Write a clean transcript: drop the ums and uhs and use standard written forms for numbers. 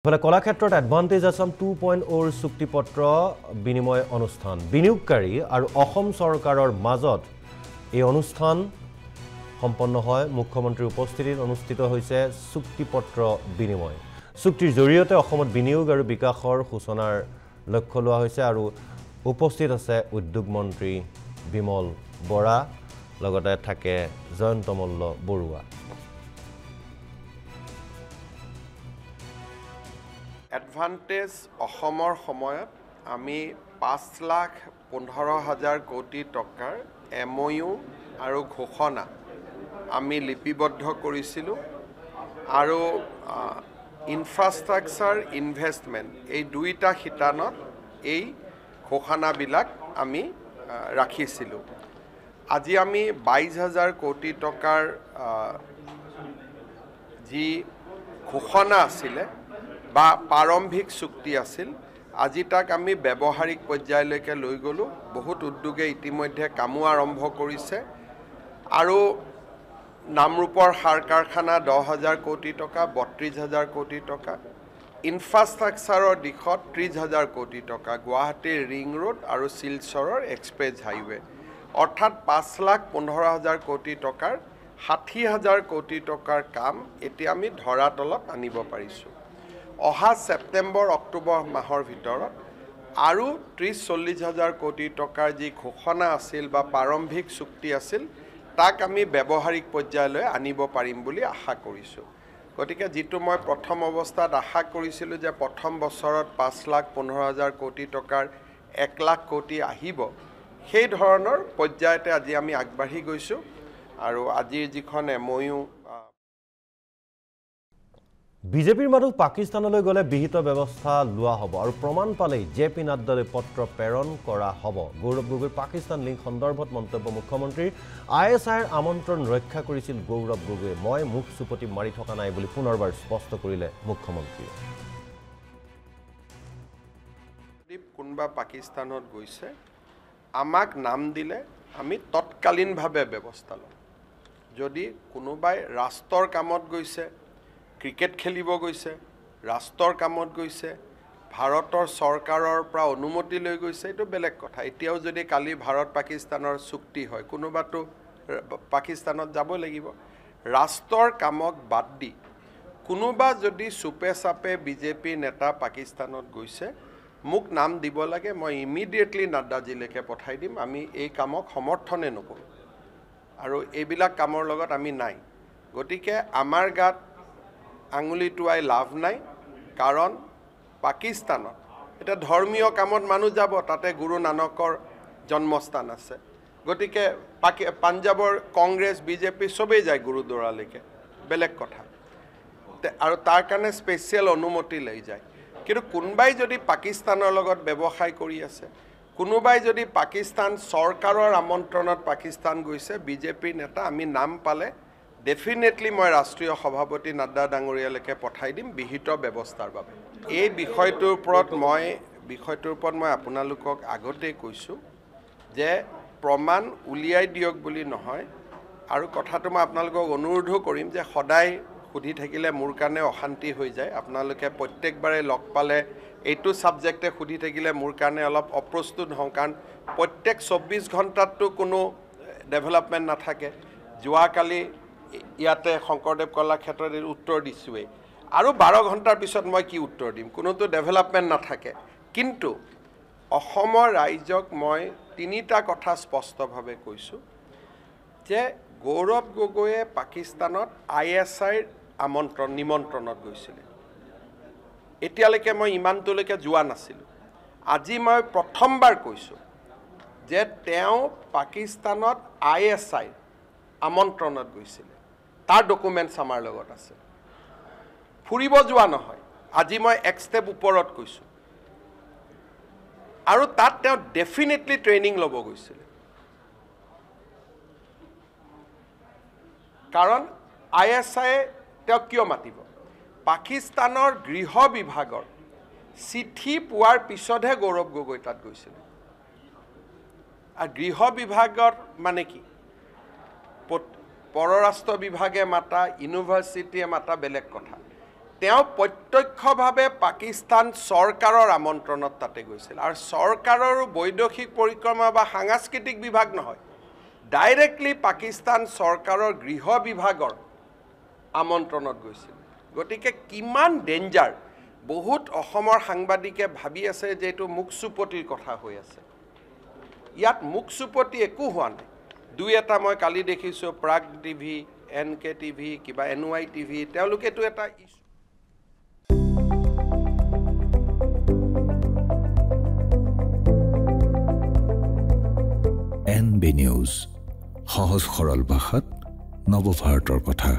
ফলে কলাক্ষেত্ৰত এডভান্টেজ আসাম 2.0 চুক্তিপত্ৰ বিনিময় অনুষ্ঠান বিনিয়োগকাৰী আৰু অসম চৰকাৰৰ মাজত এই অনুষ্ঠান সম্পন্ন হয় মুখ্যমন্ত্ৰীৰ উপস্থিতিত অনুষ্ঠিত হৈছে চুক্তিপত্ৰ বিনিময় চুক্তিৰ জৰিয়তে অসমত বিনিয়োগ আৰু বিকাশৰ সূচনাৰ লক্ষ্য লোৱা হৈছে আৰু উপস্থিত আছে উদ্যোগ মন্ত্ৰী বিমল বৰা লগতে থাকে জয়ন্তমল্ল বৰুৱা এডভান্টেজ অসমৰ সময়ত আমি 5,15,000 কোটি টকাৰ MOU আৰু ঘোষণা আমি লিপিবদ্ধ কৰিছিলোঁ আৰু ইনফ্ৰাষ্ট্ৰাকচাৰ ইনভেষ্টমেণ্ট এই দুইটা শিতানত এই ঘোষণাবিলাক আমি ৰাখিছিলোঁ আজি আমি 22,000 কোটি টকাৰ যি ঘোষণা আছিলে বা প্ৰাৰম্ভিক চুক্তি আছিল আজি তাক আমি ব্যৱহাৰিক পৰ্যায়লৈকে লৈ গলো বহুত উদ্যোগে ইতিমধ্যে কামো আৰম্ভ কৰিছে আৰু নামৰূপৰ সাৰ কাৰখানা 10,000 কোটি টকা 32,000 কোটি টকা ইনফ্ৰাষ্ট্ৰাকচাৰৰ দিশত 30,000 কোটি টকা গুৱাহাটীৰ ৰিং ৰোড আৰু শিলচৰৰ এক্সপ্ৰেছ হাইৱে অৰ্থাৎ 5,15,000 কোটি টকাৰ 60,000 কোটি টকাৰ কাম এতিয়া আমি ধৰাতলত আনিব পাৰিছোঁ অহা সেপ্টেম্বৰ অক্টোবৰ মাহৰ ভিতৰত আৰু 30-40,000 কোটি টকাৰ যি ঘোষণা আছিল বা প্ৰাৰম্ভিক চুক্তি আছিল তাক আমি ব্যৱহাৰিক পৰ্যায়লৈ আনিব পাৰিম বুলি আশা কৰিছোঁ গতিকে যেটো মই প্ৰথম অৱস্থাত আশা কৰিছিলোঁ যে প্ৰথম বছৰত 5,15,000 কোটি টকাৰ 1 লাখ কোটি আহিব সেই ধৰণৰ পৰ্যায়তে আজি আমি আগবাঢ়ি গৈছোঁ আৰু আজিৰ যিখন MOU বিজেপিৰ মানুহ পাকিস্তানলৈ গলে বিহিত ব্যৱস্থা লোৱা হ'ব আৰু প্ৰমাণ পালেই জেপি নাড্ডালৈ পত্ৰ প্ৰেৰণ কৰা হ'ব গৌৰৱ গগৈৰ পাকিস্তান লিংক সন্দৰ্ভত মন্তব্য মুখ্যমন্ত্ৰীৰ ISIৰ আমন্ত্ৰণ ৰক্ষা কৰিছিল গৌৰৱ গগৈয়ে মই মুখ চুপতি মাৰি থকা নাই বুলি পুনৰবাৰ স্পষ্ট কৰিলে মুখ্যমন্ত্ৰীয়ে কোনবা পাকিস্তানত গৈছে আমাক নাম দিলে আমি তৎকালীনভাৱে ব্যৱস্থা লম যদি কোনোবাই ৰাষ্ট্ৰৰ কামত গৈছে ক্ৰিকেট খেলিব গৈছে ৰাষ্ট্ৰৰ কামত গৈছে ভাৰতৰ চৰকাৰৰ পৰা অনুমতি লৈ গৈছে এটো বেলেগ কথা এতিয়াও যদি কালি ভাৰত পাকিস্তানৰ চুক্তি হয় কোনোবাটো পাকিস্তানত যাব লাগিব ৰাষ্ট্ৰৰ কামক বাদ দি কোনোবা যদি সুপে সাপে বিজেপি নেতা পাকিস্তানত গৈছে মোক নাম দিব লাগে মই ইমিডিয়েটলি নাড্ডাজিলৈকে পঠাই দিম আমি এই কামক সমৰ্থনে নকৰো আৰু এইবিলাক কামৰ লগত আমি নাই গতিকে আমাৰ গাত আঙুলি টুৱাই লাভ নাই কাৰণ পাকিস্তানত এটা ধৰ্মীয় কামত মানুহ যাব তাতে গুৰু নানকৰ জন্মস্থান আছে গতিকে পাঞ্জাবৰ কংগ্ৰেছ বিজেপি সবেই যায় গুৰুদ্বাৰালৈকে বেলেগ কথা আৰু তাৰ কাৰণে স্পেচিয়েল অনুমতি লৈ যায় কিন্তু কোনবাই যদি পাকিস্তানৰ লগত ব্যৱসায় কৰি আছে কোনোবাই যদি পাকিস্তান চৰকাৰৰ আমন্ত্ৰণত পাকিস্তান গৈছে বিজেপি নেতা আমি নাম পালে ডেফিনেটলি মই ৰাষ্ট্ৰীয় সভাপতি নাড্ডা ডাঙৰীয়ালৈকে পঠাই দিম বিহিত ব্যৱস্থাৰ বাবে এই বিষয়টোৰ ওপৰত মই আপোনালোকক আগতে কৈছোঁ যে প্ৰমাণ উলিয়াই দিয়ক বুলি নহয় আৰু কথাটো মই আপোনালোকক অনুৰোধ কৰিম যে সদায় সুধি থাকিলে মোৰ কাৰণে অশান্তি হৈ যায় আপোনালোকে প্ৰত্যেকবাৰে লগ পালে এইটো সাবজেক্টে সুধি থাকিলে মোৰ কাৰণে অলপ অপ্ৰস্তুত হওঁ কাৰণ প্ৰত্যেক 24 ঘণ্টাতটো কোনো ডেভেলপমেণ্ট নাথাকে যোৱাকালি ইয়াতে শংকৰদেৱ কলাক্ষেত্ৰত উত্তৰ দিছোৱে আৰু 12 ঘণ্টাৰ পিছত মই কি উত্তৰ দিম কোনোটো ডেভেলপমেণ্ট নাথাকে কিন্তু অসমৰ ৰাইজক মই তিনিটা কথা স্পষ্টভাৱে কৈছোঁ যে গৌৰৱ গগৈয়ে পাকিস্তানত ISIৰ নিমন্ত্ৰণত গৈছিল এতিয়ালৈকে মই ইমানটোলৈকে যোৱা নাছিলোঁ আজি মই প্ৰথমবাৰ কৈছোঁ যে তেওঁ পাকিস্তানত ISIৰ আমন্ত্ৰণত গৈছিল তাৰ ডকুমেণ্টছ আমাৰ লগত আছে ফুৰিব যোৱা নহয় আজি মই এক ষ্টেপ ওপৰত কৈছোঁ আৰু তাত তেওঁ ডেফিনেটলি ট্ৰেইনিং ল'ব গৈছিল কাৰণ ISI তেওঁ কিয় মাতিব পাকিস্তানৰ গৃহ বিভাগৰ চিঠি পোৱাৰ পিছতহে গৌৰৱ গগৈ তাত গৈছিল আৰু গৃহ বিভাগৰ মানে কি পৰৰাষ্ট্ৰ বিভাগে মাতা ইউনিভাৰ্চিটিয়ে মাতা বেলেগ কথা তেওঁ প্ৰত্যক্ষভাৱে পাকিস্তান চৰকাৰৰ আমন্ত্ৰণত তাতে গৈছিল আৰু চৰকাৰৰো বৈদেশিক পৰিক্ৰমা বা সাংস্কৃতিক বিভাগ নহয়, ডাইৰেক্টলি পাকিস্তান চৰকাৰৰ গৃহ বিভাগৰ আমন্ত্ৰণত গৈছিল। গতিকে কিমান ডেঞ্জাৰ, বহুত অসমৰ সাংবাদিকে ভাবি আছে যে এইটো মুখচুপতিৰ কথা হৈ আছে। ইয়াত মুখচুপতি একো হোৱা নাই। দুই এটা মই কালি দেখিছোঁ, প্ৰাগ টিভি, NK টিভি, কিবা NY টিভি, তেওঁলোকেতো এটা NB নিউজ, সহজ সৰল ভাষাত নৱভাৰতৰ কথা।